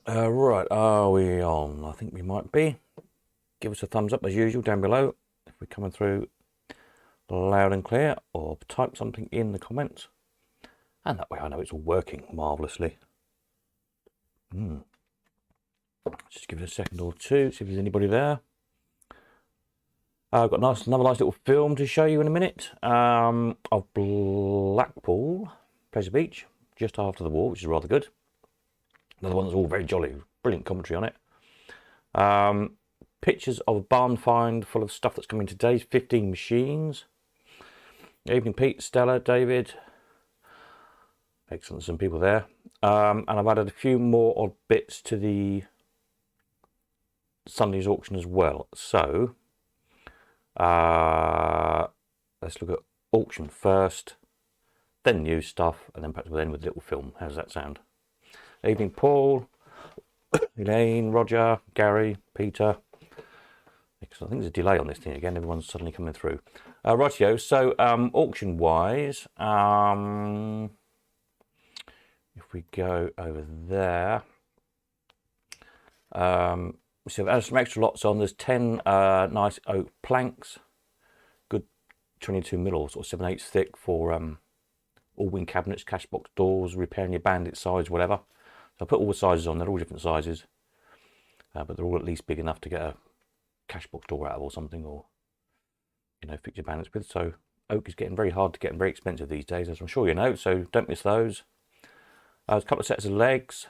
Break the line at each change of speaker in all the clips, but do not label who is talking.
Right, are we on? I think we might be. Give us a thumbs up as usual down below if we're coming through loud and clear, or type something in the comments. And that way I know it's all working marvellously. Just give it a second or two, see if there's anybody there. I've got another nice little film to show you in a minute of Blackpool, Pleasure Beach, just after the war, which is rather good. Another one that's all very jolly, brilliant commentary on it. Pictures of a barn find full of stuff that's coming today, 15 machines. Evening Pete, Stella, David. Excellent, some people there. And I've added a few more odd bits to the Sunday's auction as well. So, let's look at auction first, then new stuff, and then perhaps we'll end with a little film. How does that sound? Evening Paul, Elaine, Roger, Gary, Peter. I think there's a delay on this thing again. Everyone's suddenly coming through. Rightio. So auction wise, if we go over there, so I've added some extra lots on. There's 10 nice oak planks, good 22mm or sort of 7/8 thick for all wing cabinets, cash box doors, repairing your bandit size, whatever. So I put all the sizes on. They're all different sizes, but they're all at least big enough to get a cash box door out of or something, or fix your bandits with. So oak is getting very hard to get and very expensive these days, as I'm sure you know, so don't miss those. There's a couple of sets of legs,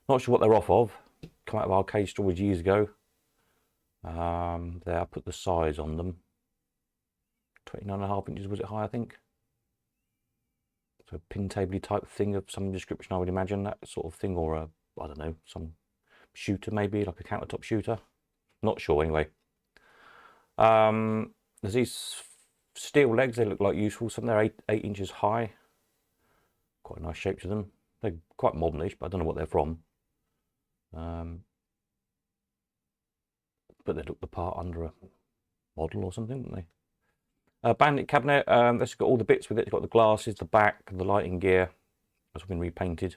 not sure what they're off of, come out of arcade storage years ago. There, I put the size on them, 29.5 inches was it high, I think. So a pin table type thing of some description, I would imagine, that sort of thing, or I don't know, some shooter maybe, like a countertop shooter. Not sure anyway. There's these steel legs, they look like useful. Some they're 8 inches high. Quite a nice shape to them. They're quite modernish, but I don't know what they're from. But they look the part under a model or something, don't they? Bandit cabinet, that's got all the bits with it. It's got the glasses, the back, the lighting gear. That's been repainted.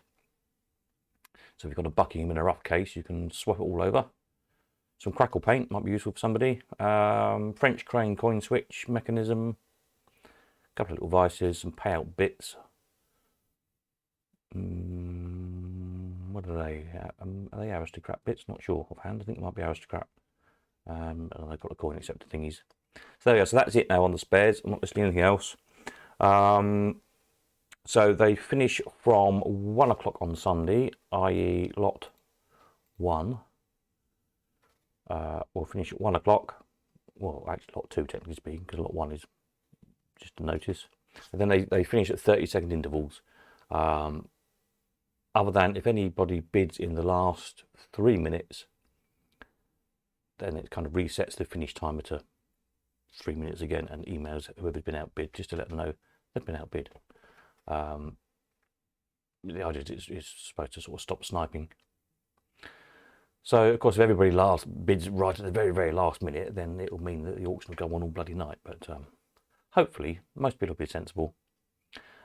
So if you've got a Buckingham in a rough case, you can swap it all over. Some crackle paint might be useful for somebody. French crane coin switch mechanism. A couple of little vices, some payout bits. What are they? Are they aristocrat bits? Not sure offhand. I think it might be aristocrat. And they've got a coin acceptor thingies. So there we go. So that's it now on the spares. I'm not listing anything else. So they finish from 1 o'clock on Sunday, i.e. lot 1. We'll finish at 1 o'clock. Well, actually lot 2 technically speaking, because lot 1 is just a notice. And then they finish at 30-second intervals. Other than if anybody bids in the last 3 minutes, then it kind of resets the finish timer to 3 minutes again, and emails whoever's been outbid just to let them know they've been outbid. The idea is supposed to sort of stop sniping. So, of course, if everybody bids right at the very, very last minute, then it will mean that the auction will go on all bloody night. But hopefully, most people will be sensible.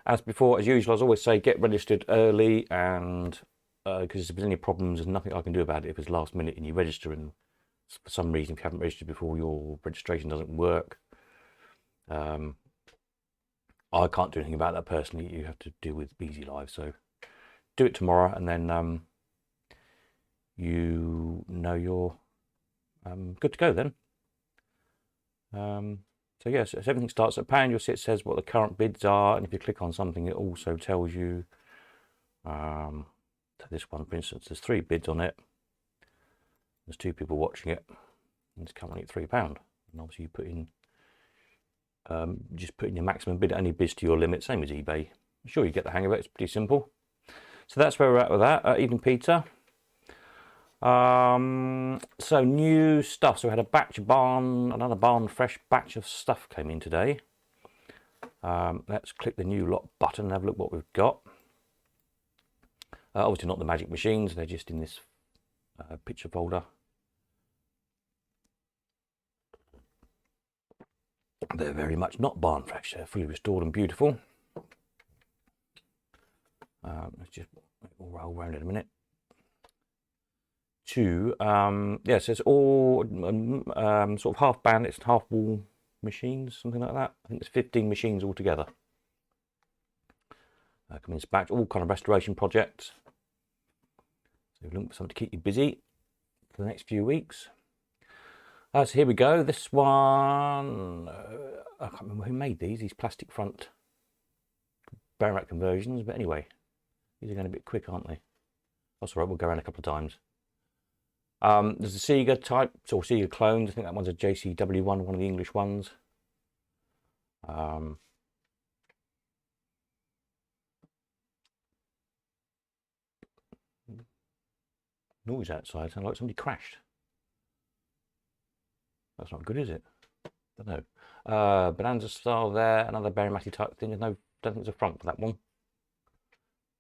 As before, as usual, as I always say, get registered early, and because if there's any problems, there's nothing I can do about it if it's last minute and you register and for some reason, if you haven't registered before, your registration doesn't work. I can't do anything about that personally. You have to deal with Easy Live. So do it tomorrow, and then you're good to go then. So yes, as everything starts at £1, you'll see it says what the current bids are, and if you click on something, it also tells you. So this one, for instance, there's 3 bids on it. There's 2 people watching it, and it's currently at £3. And obviously, you put in just put in your maximum bid. It only bids to your limit, same as eBay. I'm sure you get the hang of it. It's pretty simple. So that's where we're at with that. Evening Peter. So new stuff. So we had a batch another barn fresh batch of stuff came in today. Let's click the new lot button and have a look what we've got. Obviously not the magic machines, they're just in this picture folder. They're very much not barn fresh, they're fully restored and beautiful. Let's just roll around in a minute. to, yes, it's all sort of half bandits and half wall machines, something like that. I think there's 15 machines altogether. Coming back, all kind of restoration projects. So we're looking for something to keep you busy for the next few weeks. So here we go. This one, I can't remember who made these plastic front Baronrack conversions, but anyway, these are going a bit quick, aren't they? That's all right, we'll go around a couple of times. There's a Sega type, or Sega clones. I think that one's a JCW one of the English ones. Noise outside, sounds like somebody crashed. That's not good, is it? Don't know. Bonanza style there, another Baronmatty type thing. There's no, don't think there's a front for that one.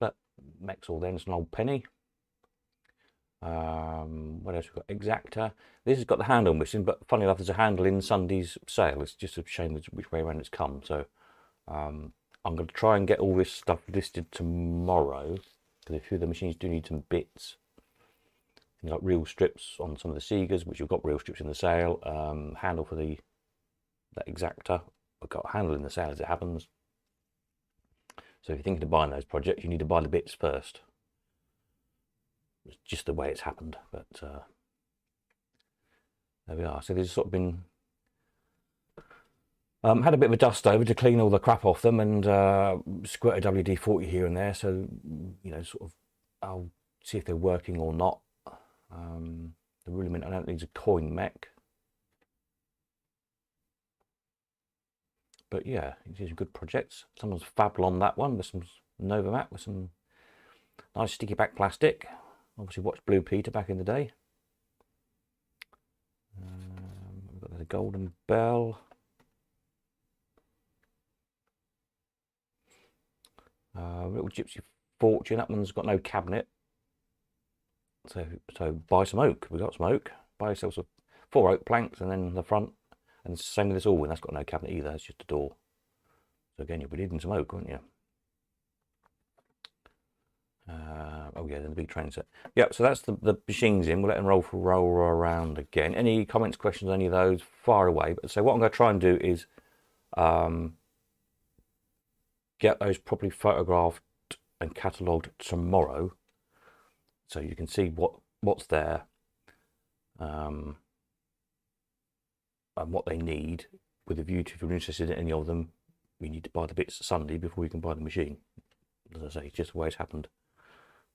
But Mexall then, it's an old penny. What else we've got? Exacta. This has got the handle missing, but funny enough, there's a handle in Sunday's sale. It's just a shame which way around it's come. So I'm going to try and get all this stuff listed tomorrow, because a few of the machines do need some bits. Things like reel strips on some of the Segas, which you've got reel strips in the sale. Handle for that Exacta. I've got a handle in the sale as it happens. So if you're thinking of buying those projects, you need to buy the bits first. It's just the way it's happened, but there we are. So these have sort of been had a bit of a dust over to clean all the crap off them, and squirt a WD-40 here and there. So sort of, I'll see if they're working or not. The rudiment I don't need is a coin mech, but yeah, these are good projects. Someone's fabled on that one with some Novamat with some nice sticky back plastic. Obviously watched Blue Peter back in the day. We've got the Golden Bell. Little Gypsy Fortune. That one's got no cabinet. So buy some oak. We've got some oak. Buy yourself 4 oak planks, and then the front. And same with this Allwyn. That's got no cabinet either. It's just a door. So again, you'll be needing some oak, won't you? Oh yeah, then the big train set. Yeah, so that's the machines in. We'll let them roll around again. Any comments, questions, any of those, far away. But so what I'm going to try and do is get those properly photographed and catalogued tomorrow, so you can see what's there, and what they need, with a view to, if you're interested in any of them, you need to buy the bits Sunday before you can buy the machine. As I say, it's just the way it's happened.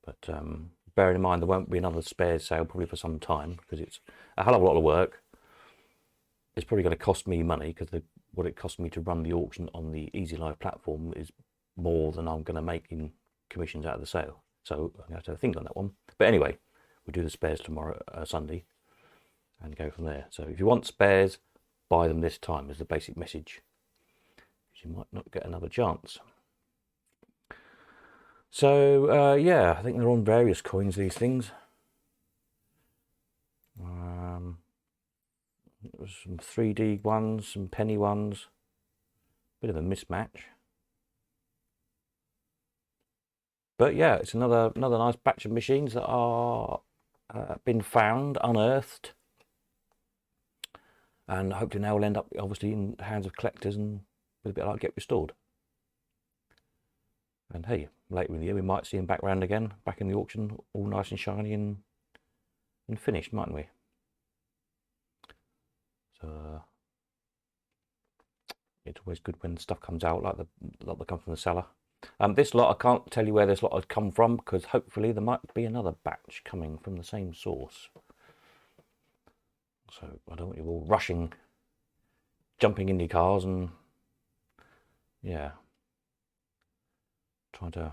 But bearing in mind there won't be another spares sale probably for some time, because it's a hell of a lot of work. It's probably going to cost me money, because what it cost me to run the auction on the Easy Live platform is more than I'm going to make in commissions out of the sale. So I'm going to have to have a think on that one. But anyway, we'll do the spares tomorrow, Sunday, and go from there. So if you want spares, buy them this time, is the basic message, because you might not get another chance. So yeah, I think they're on various coins, these things. There's some 3D ones, some penny ones, bit of a mismatch. But yeah, it's another nice batch of machines that are been found, unearthed, and hopefully now will end up obviously in the hands of collectors and with a bit like get restored. And hey, later in the year we might see them back round again, back in the auction, all nice and shiny and finished, mightn't we? So it's always good when stuff comes out like that comes from the cellar. This lot, I can't tell you where this lot has come from, because hopefully there might be another batch coming from the same source. So I don't want you all rushing, jumping in your cars, and yeah, trying to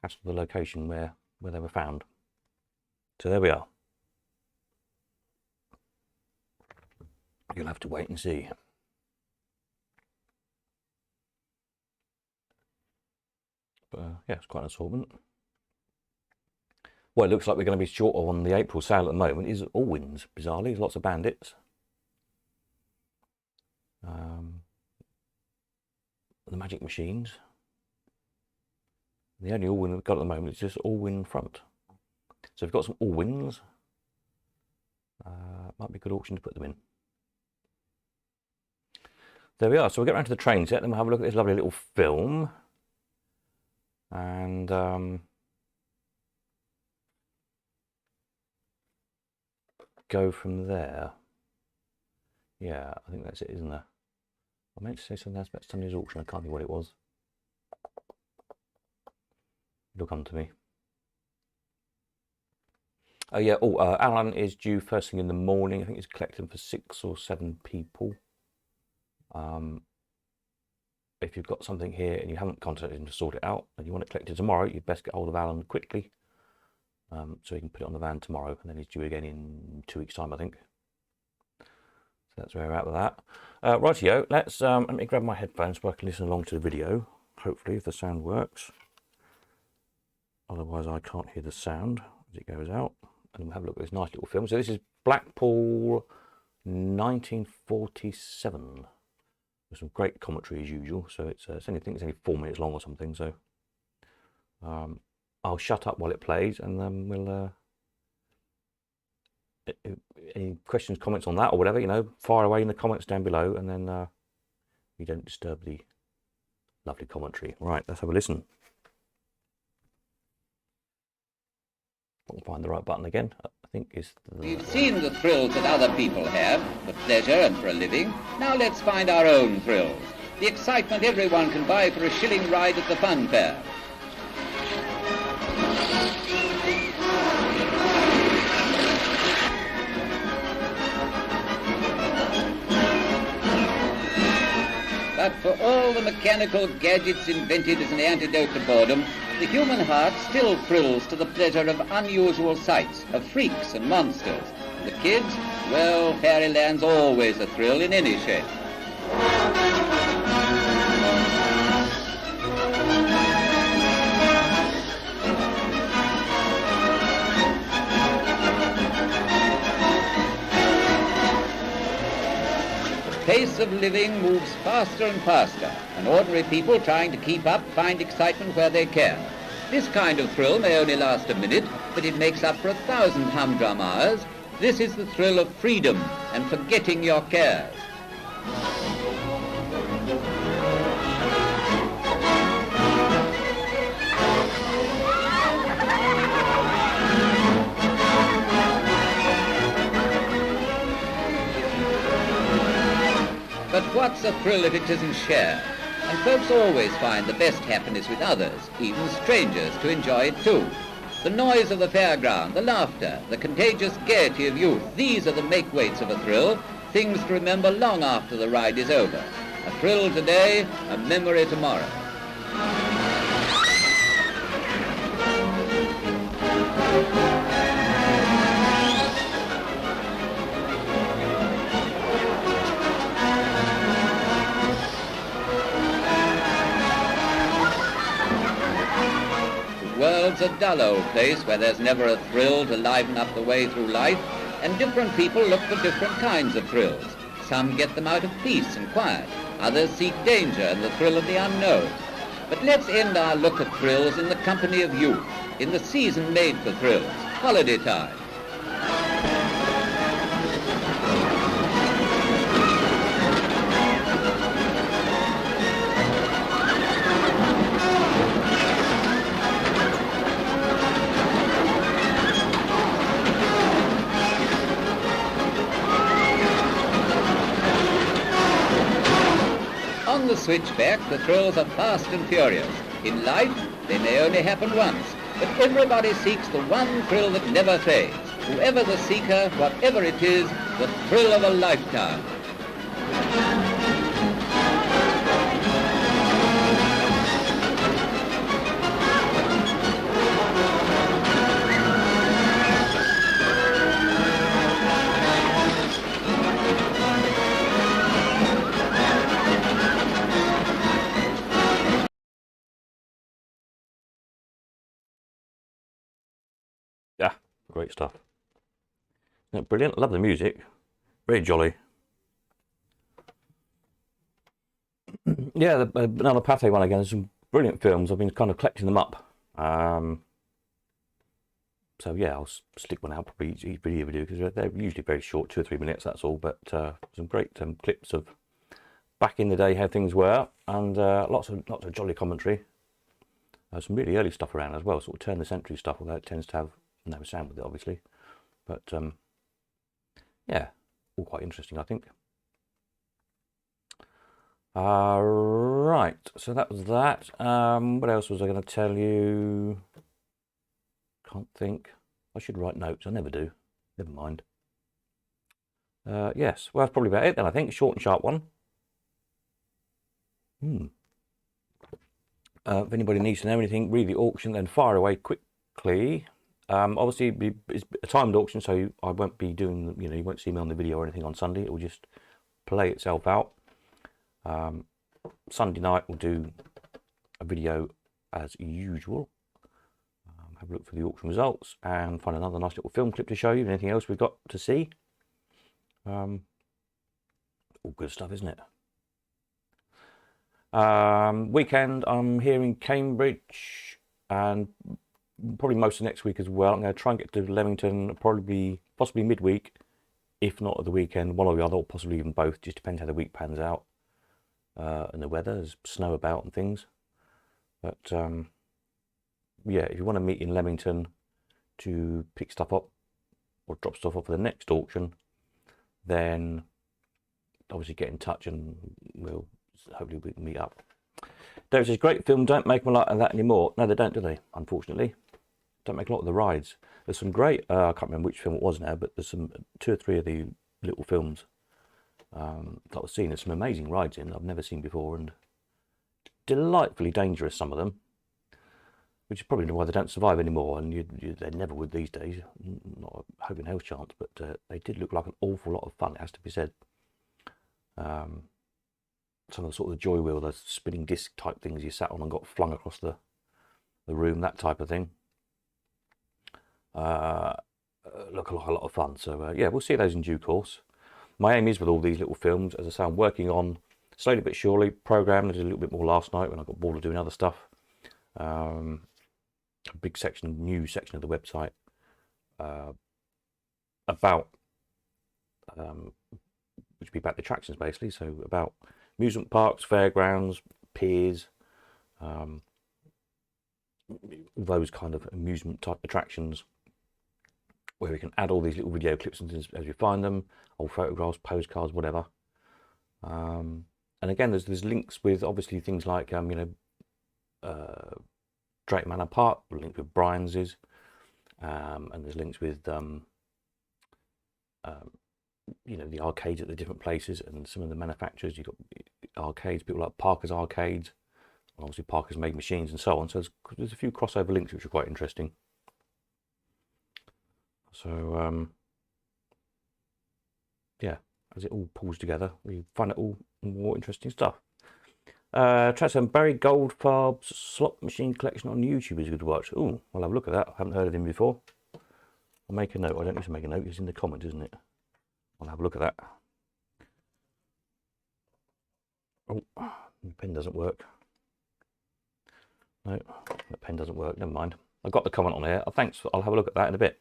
hassle the location where they were found. So there we are. You'll have to wait and see. But yeah, it's quite an assortment. What it looks like we're going to be short of on the April sale at the moment is Allwyns, bizarrely. There's lots of bandits. The magic machines. The only Allwyn we've got at the moment is just Allwyn front. So we've got some Allwins. Might be a good auction to put them in. There we are. So we'll get around to the train set, then we'll have a look at this lovely little film. And go from there. Yeah, I think that's it, isn't there? I meant to say something else about Sunday's auction. I can't think what it was. It'll come to me. Oh yeah, Alan is due first thing in the morning. I think he's collecting for 6 or 7 people. If you've got something here and you haven't contacted him to sort it out and you want it collected tomorrow, you'd best get hold of Alan quickly, so he can put it on the van tomorrow, and then he's due again in 2 weeks' time, I think. So that's where we're at with that. Rightio, let's let me grab my headphones so I can listen along to the video, hopefully, if the sound works. Otherwise I can't hear the sound as it goes out. And we'll have a look at this nice little film. So this is Blackpool 1947. With some great commentary as usual. So it's only, I think it's only 4 minutes long or something. So I'll shut up while it plays, and then we'll any questions, comments on that or whatever, you know, fire away in the comments down below, and then we don't disturb the lovely commentary. Right, let's have a listen. I'll find the right button again. I think it's
We've seen the thrills that other people have, for pleasure and for a living. Now let's find our own thrills. The excitement everyone can buy for a shilling ride at the fun fair. But for all the mechanical gadgets invented as an antidote to boredom, the human heart still thrills to the pleasure of unusual sights, of freaks and monsters. The kids, well, fairyland's always a thrill in any shape. The pace of living moves faster and faster, and ordinary people trying to keep up find excitement where they can. This kind of thrill may only last a minute, but it makes up for 1,000 humdrum hours. This is the thrill of freedom and forgetting your cares. But what's a thrill if it isn't shared? And folks always find the best happiness with others, even strangers, to enjoy it too. The noise of the fairground, the laughter, the contagious gaiety of youth, these are the make-weights of a thrill, things to remember long after the ride is over. A thrill today, a memory tomorrow. The world's a dull old place where there's never a thrill to liven up the way through life, and different people look for different kinds of thrills. Some get them out of peace and quiet, others seek danger and the thrill of the unknown. But let's end our look at thrills in the company of youth, in the season made for thrills, holiday time. On the switchback, the thrills are fast and furious. In life, they may only happen once, but everybody seeks the one thrill that never fades. Whoever the seeker, whatever it is, the thrill of a lifetime.
Yeah, great stuff. Yeah, brilliant. Love the music. Very jolly. Yeah, the Banana Pate one again. There's some brilliant films. I've been kind of collecting them up. So yeah, I'll stick one out probably each video because they're usually very short, 2 or 3 minutes. That's all. But some great clips of back in the day how things were, and lots of jolly commentary. Some really early stuff around as well, sort of turn the century stuff, although it tends to have no sound with it, obviously. But yeah, all quite interesting, I think. Right, so that was that. What else was I going to tell you? Can't think. I should write notes. I never do. Never mind. Yes, well, that's probably about it then, I think. Short and sharp one. If anybody needs to know anything, read the auction, then fire away quickly. Obviously, it's a timed auction, so I won't be doing, you won't see me on the video or anything on Sunday. It will just play itself out. Sunday night we'll do a video as usual. Have a look for the auction results and find another nice little film clip to show you. Anything else we've got to see? All good stuff, isn't it? Weekend I'm here in Cambridge and probably most of next week as well. I'm going to try and get to Leamington possibly midweek, if not at the weekend, one or the other, or possibly even both. Just depends how the week pans out and the weather. There's snow about and things. But yeah, if you want to meet in Leamington to pick stuff up or drop stuff off for the next auction, then obviously get in touch and hopefully we can meet up. David says, great film, don't make them like that anymore. No, they don't, do they? Unfortunately. Don't make a lot of the rides. There's some great, I can't remember which film it was now, but there's some 2 or 3 of the little films that I've seen. There's some amazing rides in I've never seen before, and delightfully dangerous, some of them, which is probably why they don't survive anymore, and they never would these days. Not a hope in hell's chance, but they did look like an awful lot of fun, it has to be said. Some of the sort of the joy wheel, the spinning disc type things you sat on and got flung across the room, that type of thing. Look like a lot of fun. So yeah, we'll see those in due course. My aim is with all these little films, as I say, I'm working on slowly but surely. Programmed, I did a little bit more last night when I got bored of doing other stuff. A big section, new section of the website about which would be about the attractions basically. So about amusement parks, fairgrounds, piers, those kind of amusement type attractions, where we can add all these little video clips as we find them, old photographs, postcards, whatever. And again, there's links with obviously things like Drayton Manor Park, linked with Brian's, and there's links with the arcades at the different places and some of the manufacturers. You've got arcades, people like Parker's Arcades, and obviously Parker's Made Machines and so on. So there's a few crossover links which are quite interesting. So yeah, as it all pulls together, we find it all more interesting stuff. Try some Barry Goldfarb's slot machine collection on YouTube is good to watch. Oh, I'll have a look at that. I haven't heard of him before. I'll make a note. I don't need to make a note. It's in the comments, isn't it? I'll have a look at that. Oh, the pen doesn't work. No, the pen doesn't work. Never mind. I've got the comment on here. Thanks. I'll have a look at that in a bit.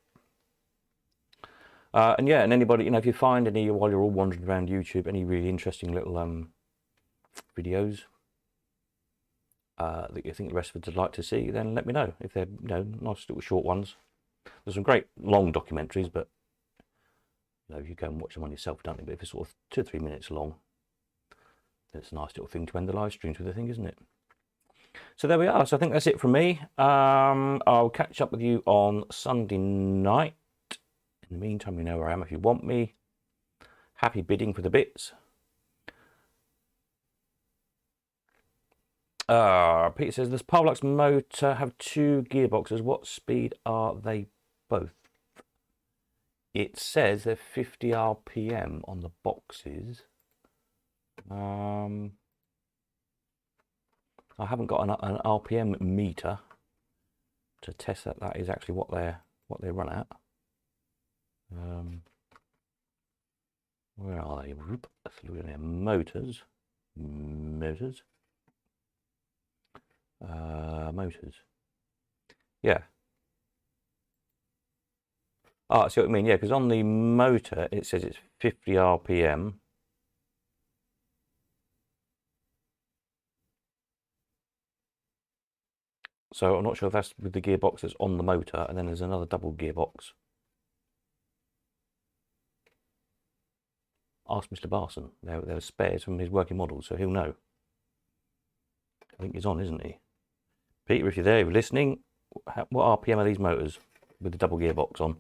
And yeah, and anybody, if you find any while you're all wandering around YouTube, any really interesting little videos that you think the rest of us would like to see, then let me know. If they're nice little short ones. There's some great long documentaries, but you go and watch them on yourself, don't you? But if it's sort of 2 or 3 minutes long, it's a nice little thing to end the live streams with, I think, isn't it? So there we are. So I think that's it from me. I'll catch up with you on Sunday night. In the meantime, you know where I am if you want me. Happy bidding for the bits. Peter says, does Parlux motor have 2 gearboxes? What speed are they both? It says they're 50 RPM on the boxes. I haven't got an RPM meter to test that is actually what they run at. Where are they? Let's look at their motors. Motors. Yeah. Oh, I see what you mean. Yeah, because on the motor it says it's 50 RPM. So I'm not sure if that's with the gearbox that's on the motor, and then there's another double gearbox. Ask Mr. Barson. There are spares from his working models, so he'll know. I think he's on, isn't he? Peter, if you're there, if you're listening, what RPM are these motors with the double gearbox on?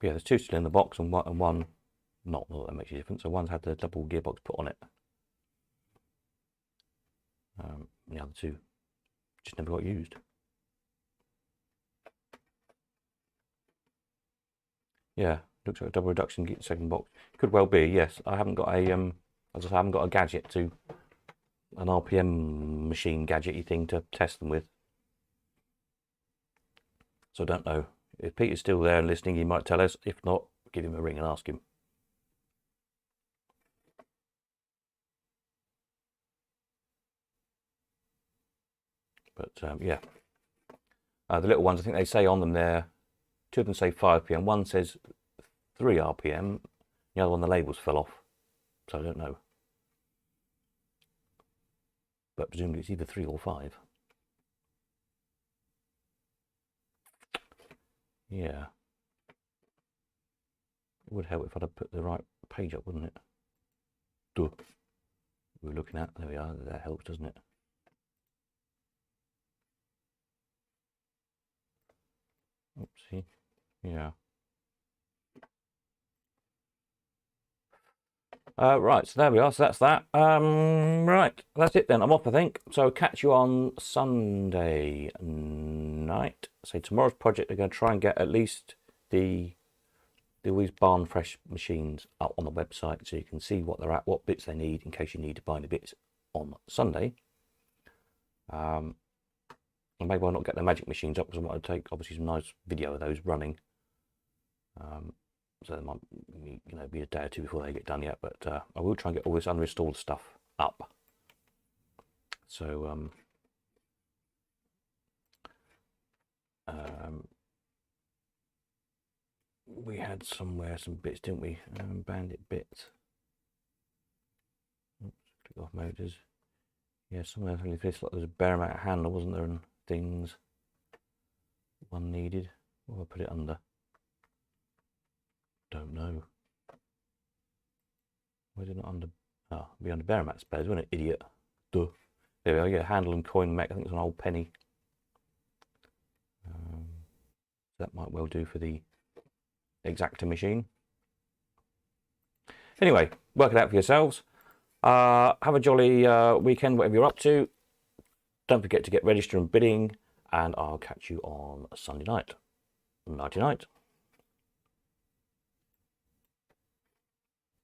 But yeah, there's two still in the box and one not that makes a difference. So one's had the double gearbox put on it. The other two just never got used. Yeah, looks like a double reduction second box. Could well be, yes. I haven't got a as I say, I haven't got a gadget to an RPM machine gadgety thing to test them with. So I don't know. If Peter's still there and listening, he might tell us. If not, give him a ring and ask him. But yeah, the little ones, I think they say on them there, two of them say 5 PM, one says 3 RPM, the other one the labels fell off, so I don't know. But presumably it's either 3 or 5. Yeah. It would help if I'd have put the right page up, wouldn't it? Duh. We were looking at, there we are, that helps, doesn't it? Oopsie. Yeah. Right, so there we are. So that's that. Right, that's it then. I'm off, I think. So catch you on Sunday night. So tomorrow's project, they're going to try and get at least the these Barn Fresh machines up on the website, so you can see what they're at, what bits they need, in case you need to buy the bits on Sunday. And maybe I'll not get the Magic machines up, because I want to take obviously some nice video of those running. So there might be a day or two before they get done yet, but I will try and get all this unrestored stuff up. So we had somewhere some bits, didn't we? Bandit bits. Oops, click off motors. Yeah, somewhere this like there's a bare amount of handle, wasn't there, and things one needed. What will I put it under? Don't know. Why is it not under? Oh, it'd be under Baromat spares, wouldn't it? Idiot. Duh. There we are. Yeah, handle and coin mech. I think it's an old penny. That might well do for the Exacta machine. Anyway, work it out for yourselves. Have a jolly weekend, whatever you're up to. Don't forget to get registered and bidding, and I'll catch you on Sunday night. Nighty night.